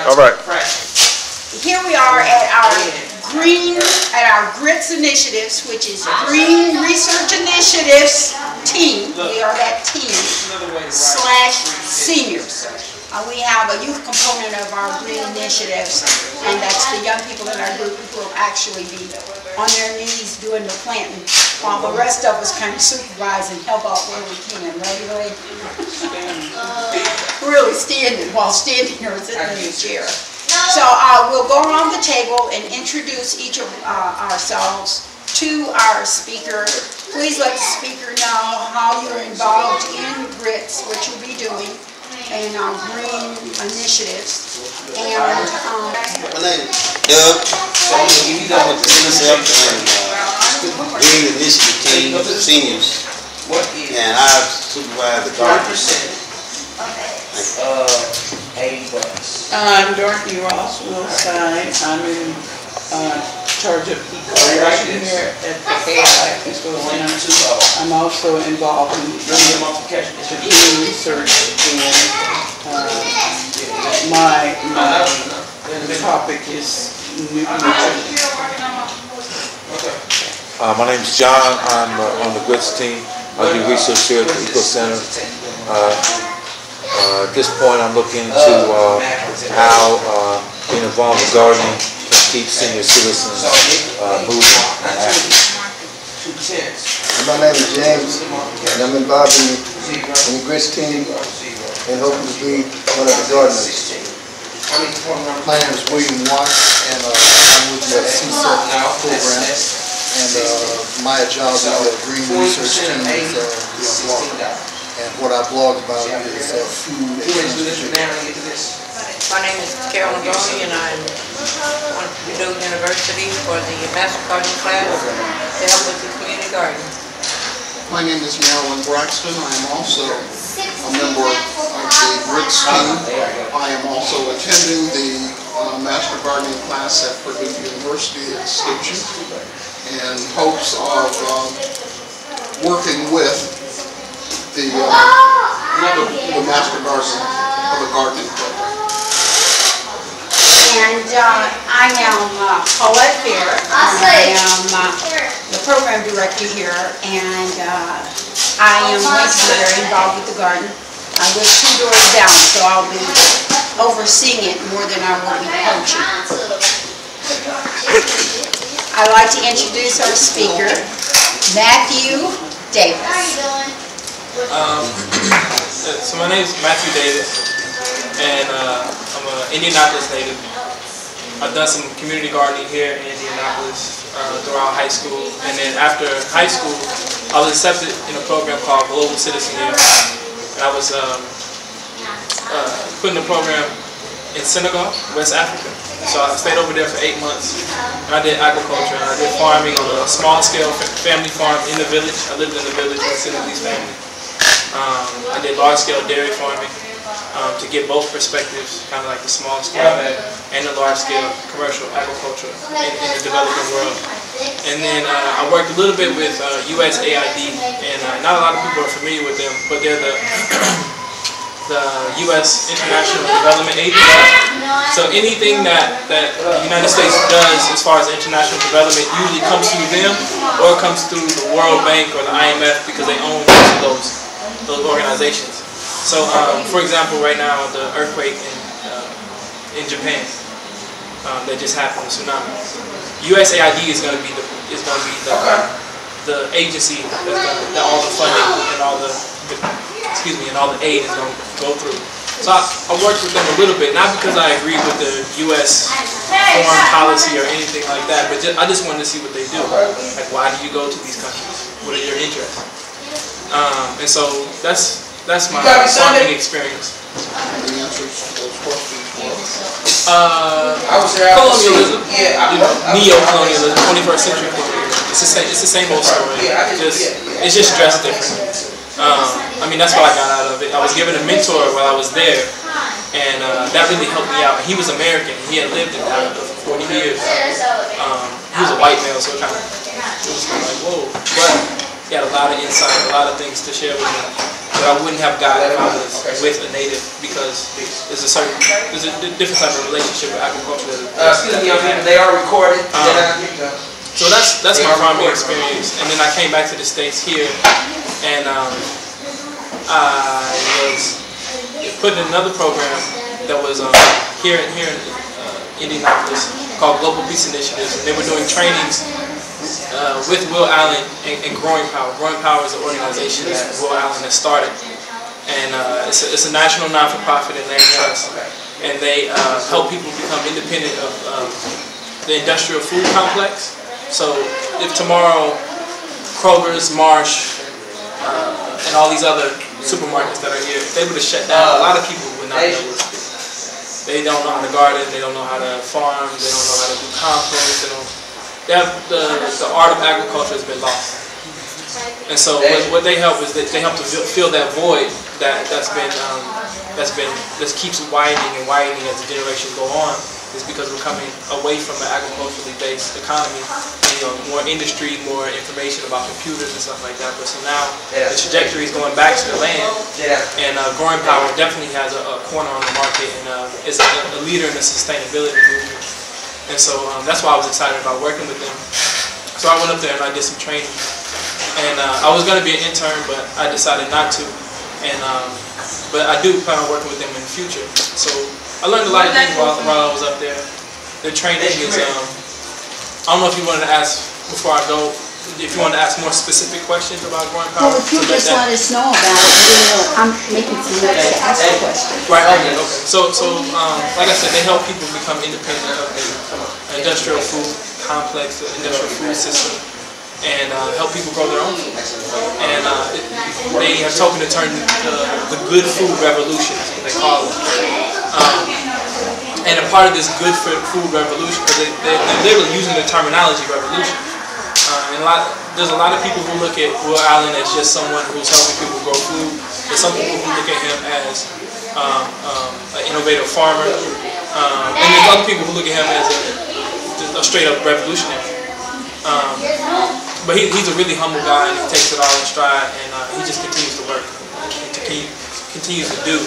All right. Here we are at our GRITS Initiatives, which is Green Research Initiatives team. We are that team /seniors. We have a youth component of our Green Initiatives, and that's the young people in our group who will actually be on their knees doing the planting, while the rest of us kind of supervise and help out where we can, right, Ray? Really standing while standing here sitting in the chair. So we'll go around the table and introduce each of ourselves to our speaker. Please let the speaker know how you're involved in GRITS, what you'll be doing, and our Green Initiatives. And my name is Doug. I'm with the NSF and Green Initiative team of seniors, and I supervise the gardeners. I'm Dorothy Ross Wilstein. I'm in charge of eco-production here at the AI School, and I'm also involved in the green research, and my topic is nutrition. My name is John. I'm on the GRITS team. I do research here at the Eco Center. At this point, I'm looking into how being involved in gardening can keep senior citizens moving and active. My name is James, and I'm involved in the GRITS team and hoping to be one of the gardeners. My name is William Watts, and I'm with the CSET program, and my job is the Green Research team is a blogger. And what I blog about is food and transportation. My name is Carolyn Boney, and I'm on Purdue University for the Master Gardening class to help with the community garden. My name is Marilyn Braxton. I am also a member of the GRITS team. I am also attending the Master Gardening class at Purdue University at Stitchen in hopes of working with the Master Gardener of the Gardening Club. And I am Paulette Fair. I am the program director here, and I am going to be very involved with the garden. I live 2 doors down, so I'll be overseeing it more than I will be coaching. I'd like to introduce our speaker, Matthew Davis. So my name is Matthew Davis, and I'm an Indianapolis native. I've done some community gardening here in Indianapolis throughout high school, and then after high school, I was accepted in a program called Global Citizen Year, and I was put in a program in Senegal, West Africa. So I stayed over there for 8 months, and I did agriculture, and I did farming on a small-scale family farm in the village. I lived in the village with Senegalese family. I did large-scale dairy farming to get both perspectives, kind of like the small-scale and the large-scale commercial agriculture in the developing world. And then I worked a little bit with USAID, and not a lot of people are familiar with them, but they're the U.S. International Development Agency. So anything that the United States does as far as international development usually comes through them, or it comes through the World Bank or the IMF, because they own most of those organizations. So, for example, right now the earthquake in Japan that just happened, the tsunami. USAID is going to be the agency that all the funding and all the aid is going to go through. So I worked with them a little bit, not because I agree with the U.S. foreign policy or anything like that, but I just wanted to see what they do. Like, why do you go to these countries? What are your interests? And so that's my farming experience. The answers to those questions colonialism, neo-colonialism, 21st century colonialism. It's the same old story. It's just dressed different. I mean, that's what I got out of it. I was given a mentor while I was there, and that really helped me out. He was American. He had lived in Canada for 40 years. He was a white male, so it was kind of like, whoa. But he had a lot of insight, a lot of things to share with me. that I wouldn't have gotten if I was with a native, because there's a different type of relationship with agriculture. Excuse me, young people, they are recorded. So that's my farming experience, and then I came back to the States here, and I was put in another program that was here in Indianapolis called Global Peace Initiatives, and they were doing trainings with Will Allen and Growing Power. Growing Power is an organization that Will Allen has started, and it's a national non-for-profit and land trust, and they help people become independent of the industrial food complex. So if tomorrow Kroger's, Marsh, and all these other supermarkets that are here, if they were to shut down, a lot of people would not know what to do. They don't know how to garden, they don't know how to farm, they don't know how to do compost, the art of agriculture has been lost. And so what they help is that they help to fill that void that keeps widening and widening as the generations go on. Is because we're coming away from an agriculturally based economy, more industry, more information about computers and stuff like that. But so now the trajectory is going back to the land, and Growing Power definitely has a corner on the market and is a leader in the sustainability movement. And so that's why I was excited about working with them. So I went up there and I did some training, and I was going to be an intern, but I decided not to. And but I do plan on working with them in the future. So I learned a lot of things while I was up there. The training is, I don't know if you wanted to ask, before I go, if you wanted to ask more specific questions about Growing Power. Well, if you just let us know about it, I'm making some notes to ask the question. Right, okay. So like I said, they help people become independent of the industrial food complex, the industrial food system, and help people grow their own food. And they have taken the term the good food revolution, is what they call it. And a part of this good food revolution, because they're literally using the terminology revolution. And there's a lot of people who look at Will Allen as just someone who's helping people grow food. There's some people who look at him as an innovative farmer. And there's other people who look at him as a straight up revolutionary. But he's a really humble guy, and he takes it all in stride, and he just continues to work and continues to do.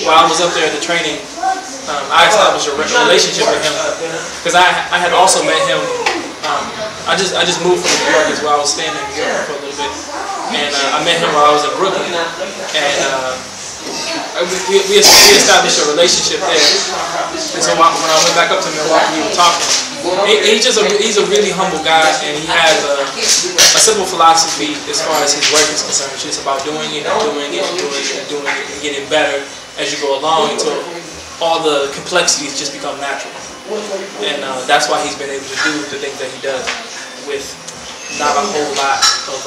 While I was up there at the training, I established a relationship with him because I had also met him. I just moved from New York as well. I was staying in New York for a little bit, and I met him while I was in Brooklyn, and we established a relationship there. And so when I went back up to Milwaukee, we were talking. He's a really humble guy, and he has a simple philosophy as far as his work is concerned. It's just about doing it and doing it and doing it and doing it and getting better as you go along until all the complexities just become natural. And that's why he's been able to do the things that he does with not a whole lot of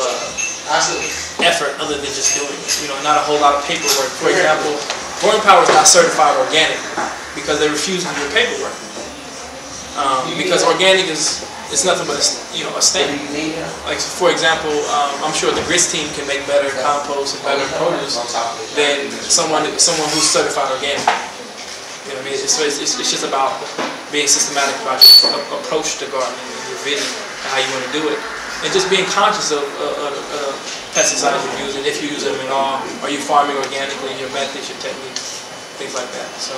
effort other than just doing it. Not a whole lot of paperwork. For example, Growing Power is not certified organic because they refuse to do the paperwork. Because organic is nothing but a standard. Like for example, I'm sure the grits team can make better compost and better produce than someone who's certified organic. You know what I mean? It's just about being systematic about your approach to gardening and your vision and how you want to do it, and just being conscious of pesticides you're using, if you use them at all. Are you farming organically? Your methods, your techniques, things like that. So.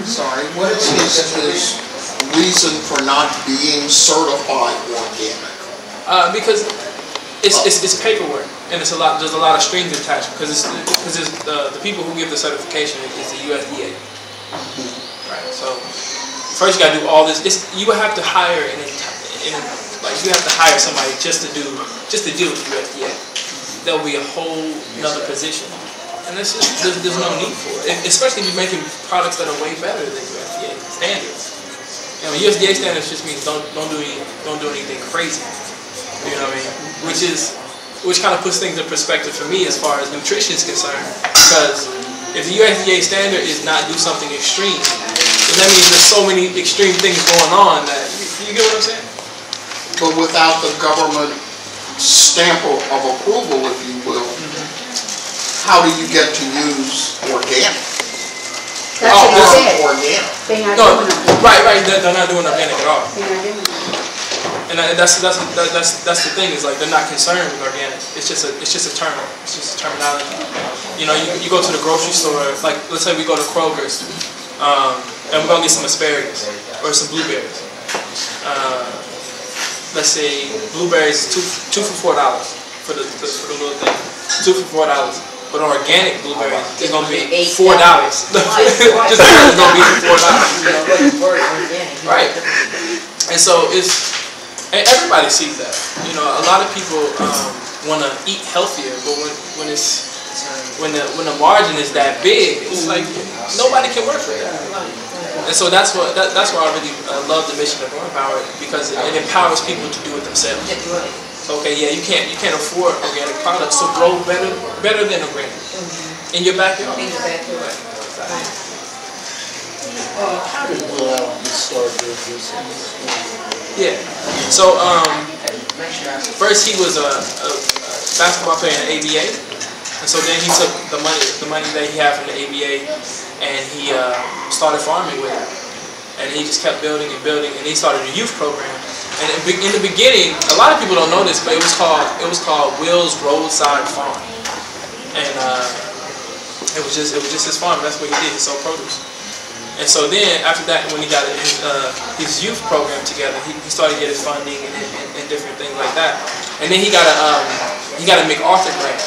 Sorry, what is his reason for not being certified organic? Because it's paperwork, and there's a lot of strings attached. Because the people who give the certification is the USDA. Right. So first you got to do all this. You would have to hire you have to hire somebody just to deal with the USDA. There will be a whole another position. And there's no need for it, especially if you're making products that are way better than USDA standards. USDA standards just means don't do anything crazy. You know what I mean? Which kind of puts things in perspective for me as far as nutrition is concerned. Because if the USDA standard is not do something extreme, then that means there's so many extreme things going on that you get what I'm saying? But without the government stamp of approval, if you will. How do you get to use organic? That's what you said. Organic. They're not doing organic. Right. They're not doing organic at all. They're not doing organic. And that's the thing, is like they're not concerned with organic. It's just a term. It's just a terminology. You know, you go to the grocery store, like let's say we go to Kroger's, and we're gonna get some asparagus or some blueberries. Let's say blueberries two for $4 for the little thing. 2 for $4. But an organic blueberry is gonna be $4. Just because it's gonna be $4. Right. And so and everybody sees that. You know, a lot of people want to eat healthier, but when the margin is that big, it's like nobody can work with that. And so that's why I really love the mission of Growing Power, because it empowers people to do it themselves. Okay, yeah, you can't afford organic products, so grow better than organic in your backyard. In your backyard. How did Will Allen get started with this? Yeah. So first he was a basketball player in the ABA, and so then he took the money that he had from the ABA, and he started farming with it. And he just kept building and building, and he started a youth program. And in the beginning, a lot of people don't know this, but it was called Will's Roadside Farm, and it was just his farm. That's what he did. He sold produce. And so then after that, when he got his youth program together, he started getting funding and different things like that. And then he got a MacArthur grant.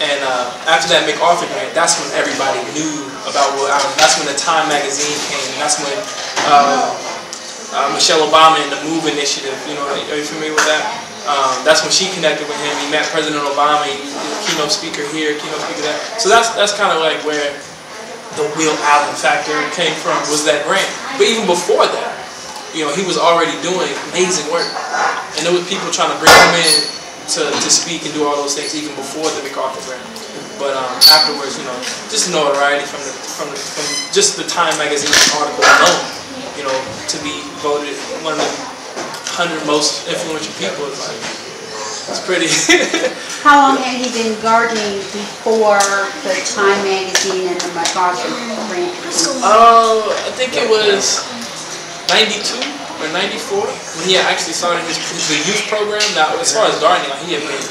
And after that MacArthur grant, that's when everybody knew about Will Allen. That's when the Time magazine came, and that's when Michelle Obama and the MOVE initiative, you know, are you familiar with that? That's when she connected with him. He met President Obama. He was a keynote speaker here, keynote speaker there. So that's kind of like where the Will Allen factor came from, was that grant. But even before that, you know, he was already doing amazing work, and there were people trying to bring him in to speak and do all those things even before the MacArthur grant. But afterwards, you know, just notoriety from just the Time magazine article alone, you know, to be voted one of the 100 most influential people is like, it's pretty. How long had he been gardening before the Time magazine and the MacArthur grant? I think it was 92 or 94 when he actually started the youth program. Now, as far as gardening, he had been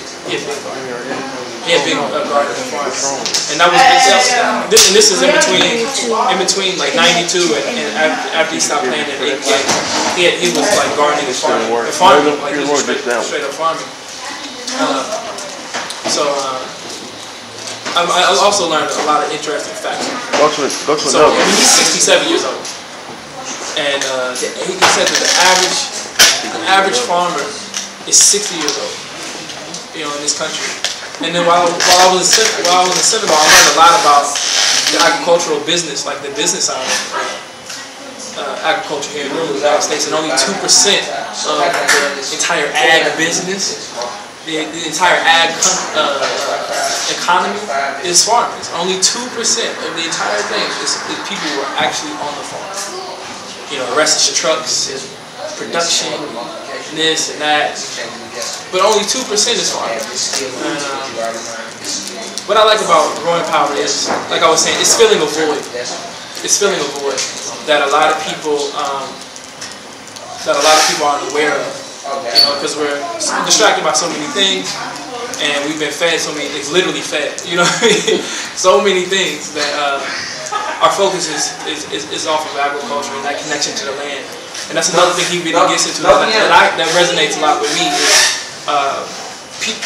gardening farms, and that was this is in between like 92 and after he stopped playing in the APA, he was like gardening and farming, like he was straight up farming. I also learned a lot of interesting facts. So he's 67 years old, and he said that the average farmer is 60 years old, you know, in this country. And then while I was in Senegal, I learned a lot about the agricultural business, like the business side of agriculture here in the United States, and only 2% of the entire ag business. The entire ag economy is farmers. Only 2% of the entire thing is people who are actually on the farm. You know, the rest is trucks, production, this and that. But only 2% is farmers. What I like about Growing Power is, like I was saying, it's filling a void. It's filling a void that a lot of people aren't aware of. You know, because we're distracted by so many things, and we've been fed so many things, literally fed, you know what I mean? So many things that our focus is off of agriculture and that connection to the land. And that's another thing he really gets into that resonates a lot with me is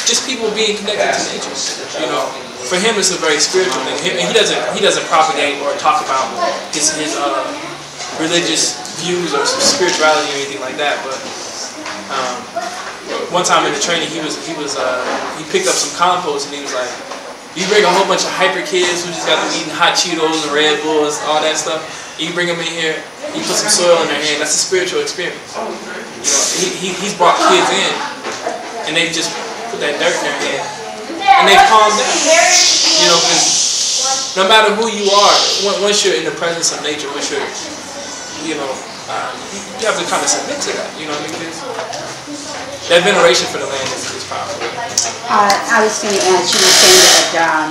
just people being connected to nature. You know, for him it's a very spiritual thing. And he doesn't propagate or talk about his religious views or spirituality or anything like that, but one time in the training, he picked up some compost and he was like, you bring a whole bunch of hyper kids who just got them eating hot Cheetos and Red Bulls, all that stuff. You bring them in here, you put some soil in their hand. That's a spiritual experience. You know, he's brought kids in, and they just put that dirt in their hand, and they calm down. You know, because no matter who you are, once you're in the presence of nature, once you're, you know, you have to kind of submit to that. You know what I mean? That veneration for the land is powerful. I was going to ask, you were saying that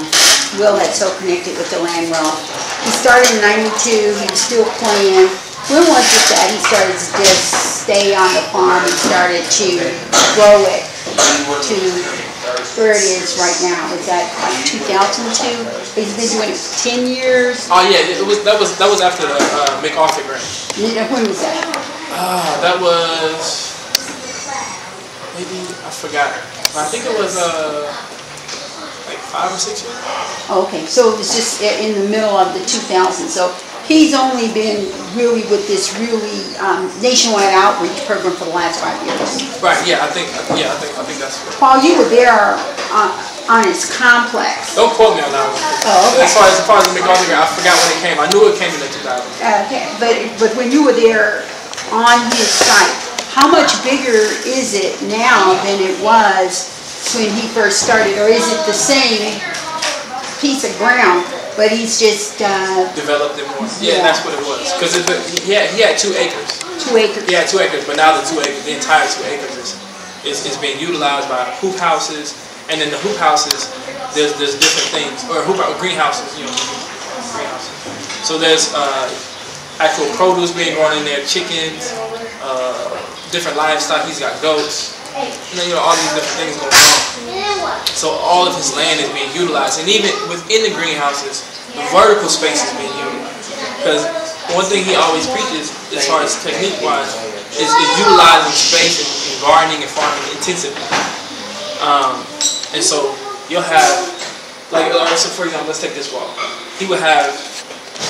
Will had so connected with the land wealth. He started in '92, he was still playing. When was it that he started this stay on the farm and started to grow it to where it is right now. Is that like 2002? He's been doing it for 10 years. Oh yeah, that was after the MacArthur grant. When was that? That was maybe I forgot. I think it was like 5 or 6 years. Okay, so it was just in the middle of the 2000s. So he's only been really with this really nationwide outreach program for the last 5 years. Right. Yeah. I think that's. Paul, you were there on his complex. Don't quote me on that one. Oh, okay. As far as the MacArthur, I forgot when it came. I knew it came in the 2000s. Okay, but when you were there on his site, how much bigger is it now than it was when he first started, or is it the same piece of ground, but he's just developed it more? Yeah, that's what it was. Because he had 2 acres. 2 acres. Yeah, 2 acres, but now the entire 2 acres is being utilized by hoop houses, and in the hoop houses, there's different things, or greenhouses, greenhouses. So there's actual produce being grown in there, chickens, different livestock. He's got goats, all these different things going on. So all of his land is being utilized, and even within the greenhouses, the vertical space is being utilized. Because one thing he always preaches, as far as technique-wise, is utilizing space and gardening and farming intensively. And so you'll have, so for example, let's take this wall. He would have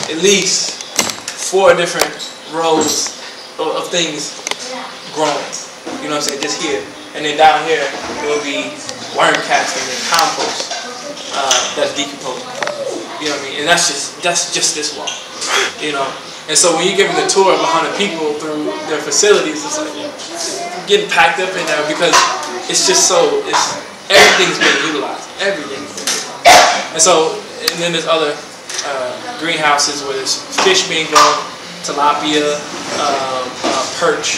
at least 4 different rows of things growing. You know what I'm saying? Just here. And then down here, it will be worm casting and compost that's decomposing. You know what I mean? And that's just this wall. And so when you give them the tour of 100 people through their facilities, it's like getting packed up in there because it's just everything's being utilized. Everything's being utilized. And so, and then there's other greenhouses where there's fish being grown, tilapia, perch.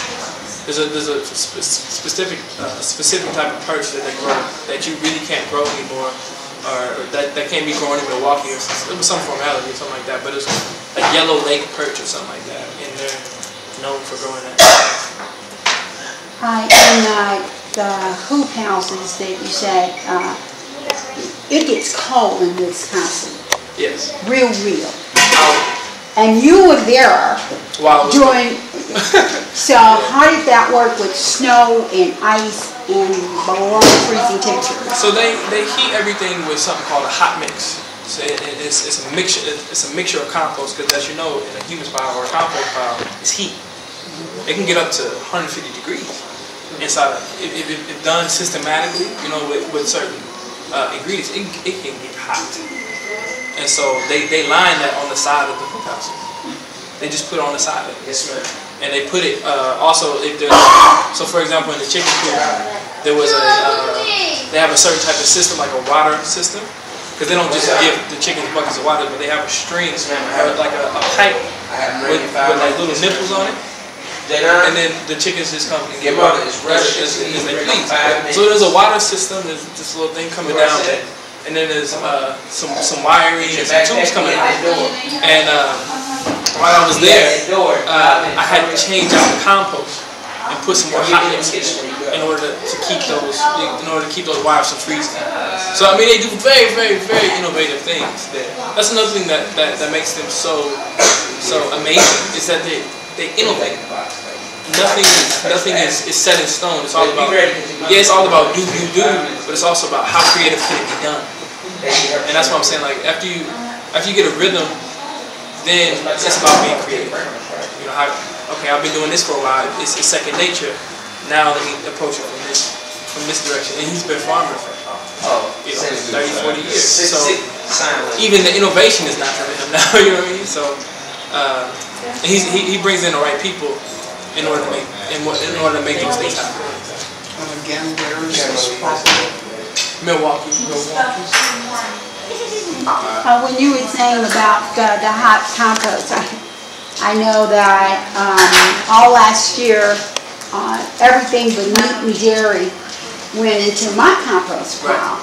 There's a specific type of perch that they grow that you really can't grow anymore, or that can't be grown in Milwaukee. It was some formality or something like that, but it's a yellow lake perch or something like that, and they're known for growing that. In the hoop houses that you said, it gets cold in Wisconsin. Yes. Real. And you were there during. So how did that work with snow and ice and below freezing temperatures? So they heat everything with something called a hot mix. So it's a mixture. It's a mixture of compost because, as you know, in a humus pile or a compost pile, it's heat. It can get up to 150 degrees inside. If done systematically, with certain ingredients, it can get hot. And so they line that on the side of the hoop house. They just put it on the side of it. Yes, ma'am. And they put it also if there's for example in the chicken coop there was they have a certain type of system like a water system because they don't just give the chickens buckets of water, but they have a string like a pipe with like little nipples on it. And then the chickens just come and get water as they please. So there's a water system. There's this little thing coming down, and then there's some wiring and some tubes coming out. And while I was there, I had to change out the compost and put some more hot mix in order to keep those wires from freezing. So I mean, they do very, very, very innovative things there. That's another thing that makes them so amazing is that they innovate. Nothing is set in stone. It's all about it's all about do, but it's also about how creative can it be done. And that's what I'm saying. Like after you get a rhythm, then it's about being creative. I've been doing this for a while. It's second nature. Now let me approach it from this direction. And he's been farming for 30, 40 years. So even the innovation is not from him now. You know what I mean? So he brings in the right people in order to make those things happen. And again, where is this property? Milwaukee. When you were saying about the hot compost, I know that all last year, everything but meat and dairy went into my compost pile.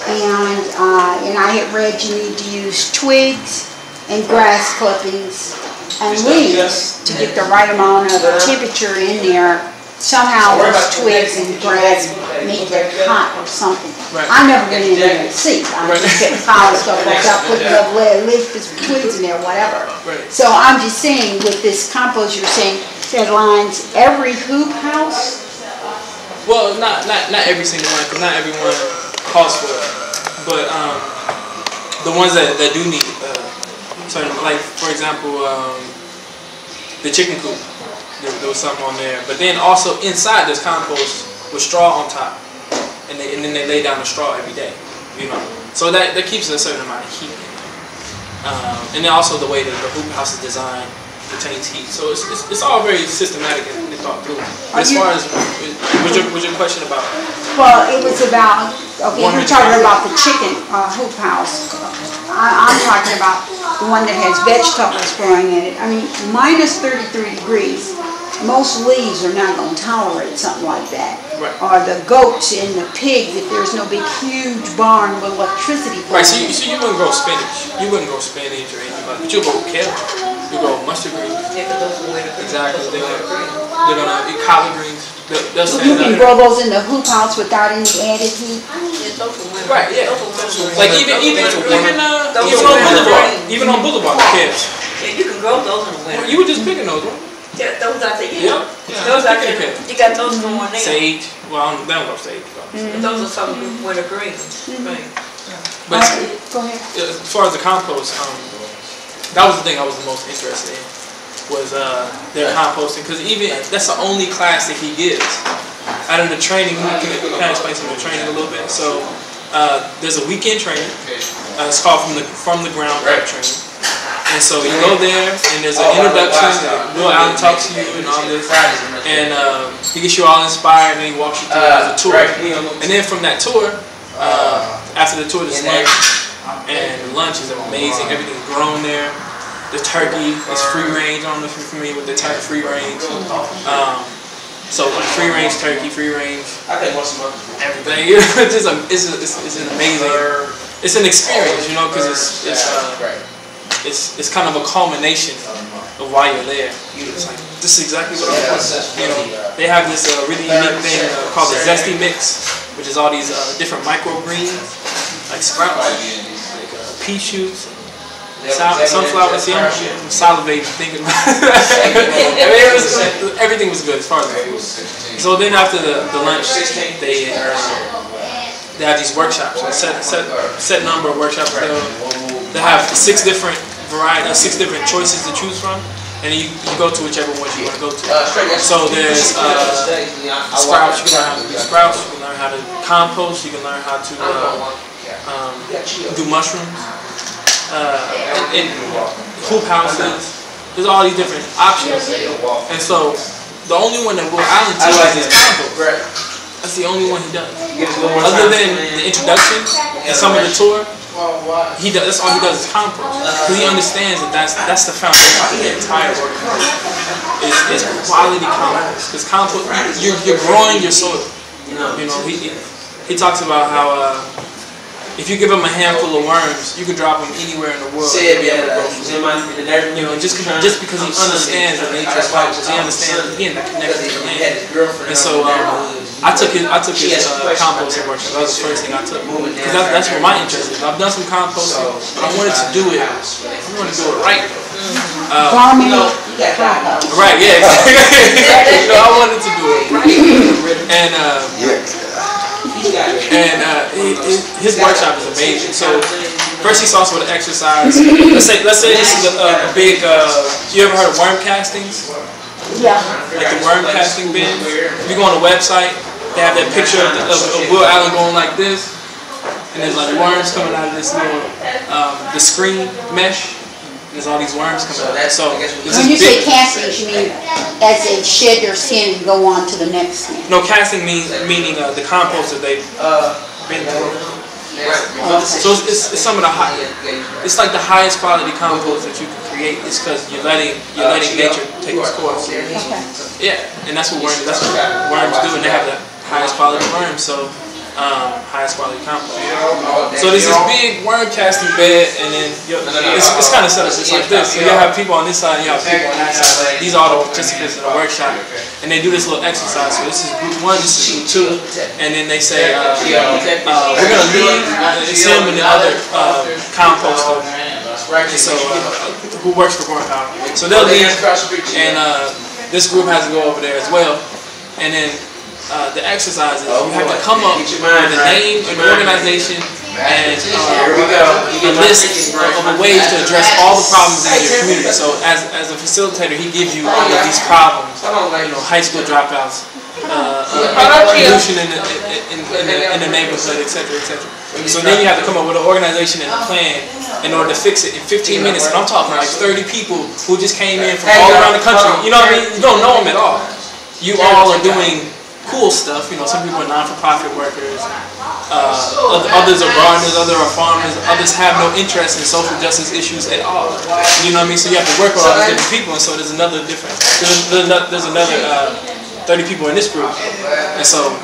And I had read you need to use twigs and grass clippings and leaves to get the right amount of temperature in there. Somehow those twigs and grass make it hot or something. I've never been in there to see. I'm just getting pile of stuff like that, putting up leaf twigs in there, whatever. So I'm just saying, with this compost, you're saying that lines every hoop house? Well, not every single one, because not everyone calls for it. But the ones that do need certain, like for example, the chicken coop. There was something on there, but then also inside there's compost with straw on top, and then they lay down the straw every day, you know. So that keeps a certain amount of heat. And then also the way that the hoop house is designed retains heat. So it's all very systematic and thought through. But as far as was your question about? Well, it was about, okay, you're talking about the chicken hoop house. I'm talking about the one that has vegetables growing in it. I mean, minus 33 degrees. Most leaves are not going to tolerate something like that. Right. Or the goats and the pigs, if there's no big huge barn with electricity. Right, so you wouldn't grow spinach. You wouldn't grow spinach or anything like that. But you'll grow kale. You'll grow mustard greens. Exactly. They're gonna eat collard greens. They'll You can grow those in the hoop house without any added heat. Right, yeah. Like even on Boulevard, kales. Yeah, you can grow those in the winter. You were just picking those, right? Yeah, those out there. Yeah. Those out there. You got those going there. Sage. Well, they don't grow sage. Those are some winter greens. Right. But Go ahead. as far as the compost, that was the thing I was the most interested in, was their composting, because even that's the only class that he gives. Out of the training, can I explain some of the training a little bit? So there's a weekend training. It's called from the ground up training. And so you go there, and there's an introduction. Will Allen talks to you and all this, and he gets you all inspired, and he walks you through a tour. And then from that tour, after the tour, there's lunch, and the lunch is amazing. Everything's grown there. The turkey is free range. I don't know if you're familiar with the turkey free range. So free range turkey, free range everything. It's an amazing. It's an experience, you know, because it's kind of a culmination of why you're there. It's like, this is exactly what I want. You know, they have this really unique thing called the Zesty Mix, which is all these different microgreens, like sprouts, like pea shoots, sunflower. See, I'm salivating thinking about it. Everything was good as far as the food. So then after the lunch, they have these workshops, a set number of workshops. They have 6 different choices to choose from, and you go to whichever one you want to go to. So there's sprouts. You can learn how to do sprouts. You can learn how to compost. You can learn how to do mushrooms. In hoop houses. There's all these different options, and so the only one that Will Allen teaches is compost. That's the only one he does. Other than the introduction and some of the tour, that's all he does is compost. Because he understands that that's the foundation of the entire organization. It's quality compost. Because compost, you're growing your soil. You know, he talks about how if you give him a handful of worms, you can drop them anywhere in the world. You know, just because he understands the nature of compost, he understands again the connection to the land. And so I took his composting workshop. That was the first thing I took, because that's where my interest is. I've done some composting, but I wanted to do it. I wanted to do it right. Right, yeah, exactly. I wanted to do it right. And his workshop is amazing. So first he starts with an exercise. Let's say this is a big. You ever heard of worm castings? Yeah. Like the worm casting bin. If you go on the website, they have that picture of Will Allen going like this, and there's like worms coming out of this little the screen mesh. There's all these worms coming out. So when you say castings, you mean as they shed their skin and go on to the next skin? No, casting meaning the compost that they've been through. So it's some of the it's like the highest quality compost that you can create. It's because you're letting nature take its course. Okay. Yeah, and that's what worms do, and they have the highest quality worms. So highest quality compost. So there's this big worm casting bed, and then it's kind of set up just like this. So you have people on this side, and you have people on that side. These are all the participants in the workshop, and they do this little exercise. So this is group 1, this is group 2, and then they say, we're gonna leave. It's him and the other composter. So who works for Corn Power. So they'll leave, and this group has to go over there as well, and then. The exercises, you have to come up with a name, an organization, and a list of ways to address all the problems in your community. So as a facilitator, he gives you all of these problems, high school dropouts, pollution in the neighborhood, etc., etc. So then you have to come up with an organization and a plan in order to fix it in 15 minutes. And I'm talking like 30 people who just came in from all around the country. You know what I mean? You don't know them at all. You all are doing cool stuff, some people are non-for-profit workers, others are gardeners, others are farmers, others have no interest in social justice issues at all. You know what I mean? So you have to work with all these different people, and so there's another 30 people in this group, and so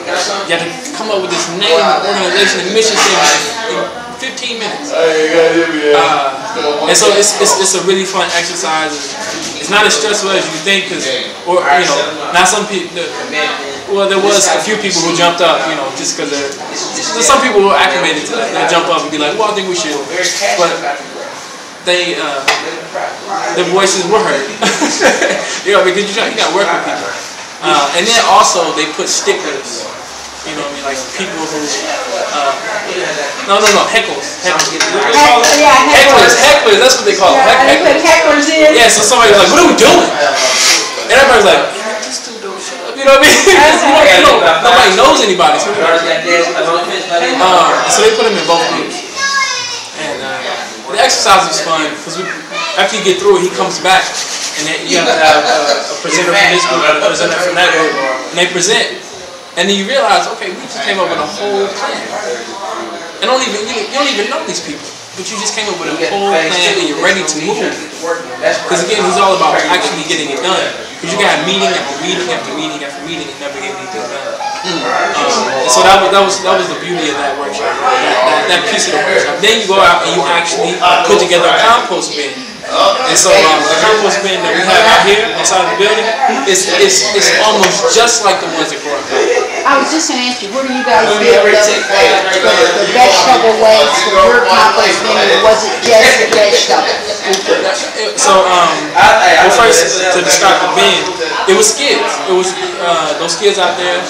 you have to come up with this name, organization, and mission statement in 15 minutes. And so it's a really fun exercise. It's not as stressful as you think, not some people. Well, there was a few people who jumped up, just because there's some people who are acclimated to that. They'll jump up and be like, well, I think we should. But their voices were heard. Because you got to work with people. And then also, they put stickers. Like people who, heckles. Hecklers, that's what they call them. They put hecklers in. Yeah, so somebody's like, what are we doing? And everybody's like, you know what I mean? Nobody knows anybody. So they put them in both groups. And the exercise is fun because after you get through it, he comes back, and then you have to have a presenter from this group and a presenter from that group, and they present. And then you realize, okay, we just came up with a whole plan. And you don't even know these people, but you just came up with a whole plan and you're ready to move. Because again, he's all about actually getting it done. Because you got meeting after meeting after meeting after meeting and never get anything done. And so that was the beauty of that workshop, that piece of the workshop. Then you go out and you actually put together a compost bin. And so the compost bin that we have out here inside the building is almost just like the ones that grow up. I was just going to ask you, where do you guys get the vegetable waste for your compost bin, or was it just the vegetables? So, first to describe the bin, it was skids. It was those skids out there,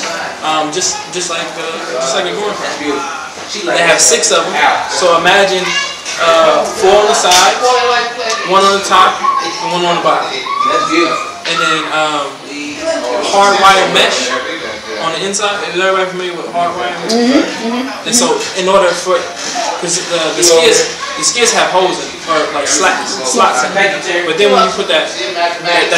just like a growing farm. They have 6 of them. So imagine 4 on the side, 1 on the top, and 1 on the bottom. That's beautiful. And then hardwired mesh on the inside. Is everybody familiar with hardwired mesh? And so, in order for, because the skids have holes in, or like slots in it. But then when you put that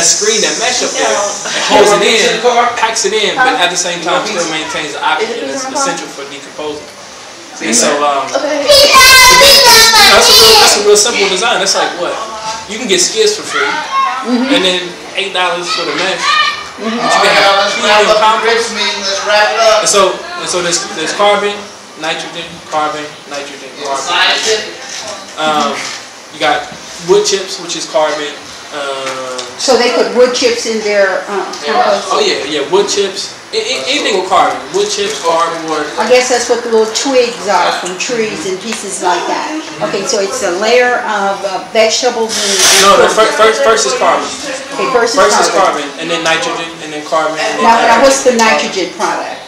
screen, that mesh up there, it holds it in, packs it in, but at the same time still maintains the oxygen that's essential for decomposing. And so, that's a real simple design. That's like what? You can get skids for free, and then $8 for the mesh. But you can have premium compost. And so there's carbon, nitrogen, carbon, nitrogen, carbon. You got wood chips, which is carbon. So they put wood chips in their compost? Oh yeah, wood chips. Anything with carbon, wood chips, cardboard. I guess that's what the little twigs are from trees and pieces like that. Okay, so it's a layer of vegetables and... No, first is carbon. Okay, first is carbon, and then nitrogen, and then carbon. And then now what's the nitrogen product?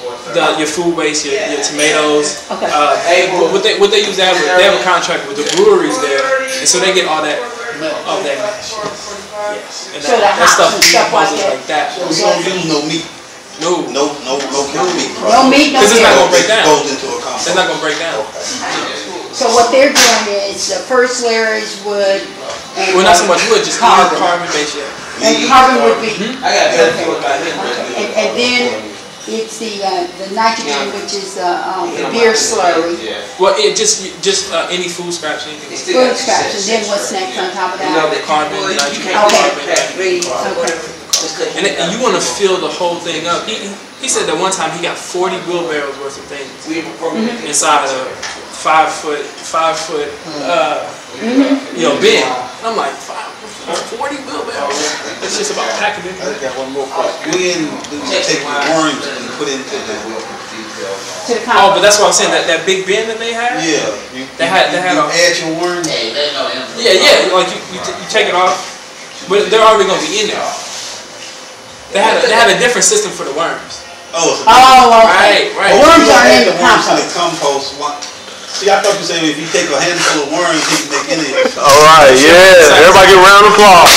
Your food waste, your tomatoes. Okay. What they use, they have a contract with the breweries there, and so they get all that mash. Yes. And so that stuff decomposes like that. We don't use no meat. No meat product. No meat, no because it's not going to break down. It goes into a compost. It's not going to break down. So what they're doing is the first layer is wood. Well, not so much wood, just carbon based. And carbon would be. I got better feel about him. And then it's the nitrogen, which is the beer slurry. Well, it just any food scraps, anything. Food scraps, and then what's next on top of that? Carbon, nitrogen, Okay. carbon. And you want to fill the whole thing up. He said that one time he got 40 wheelbarrows worth of things inside a 5 foot, you know, bin. And I'm like, 40 wheelbarrows? It's just about packing it. I got one more question. When do you take the worms and put into the Oh, but that's what I'm saying. That big bin that they had. Yeah. They had you a. add your worms. Yeah. Like you take it off, but they're already gonna be in there. They had a different system for the worms. Oh, okay. Right. Well, worms are in the compost. See, I thought you said if you take a handful of worms, you can make any. All right, yeah. Everybody get a round of applause.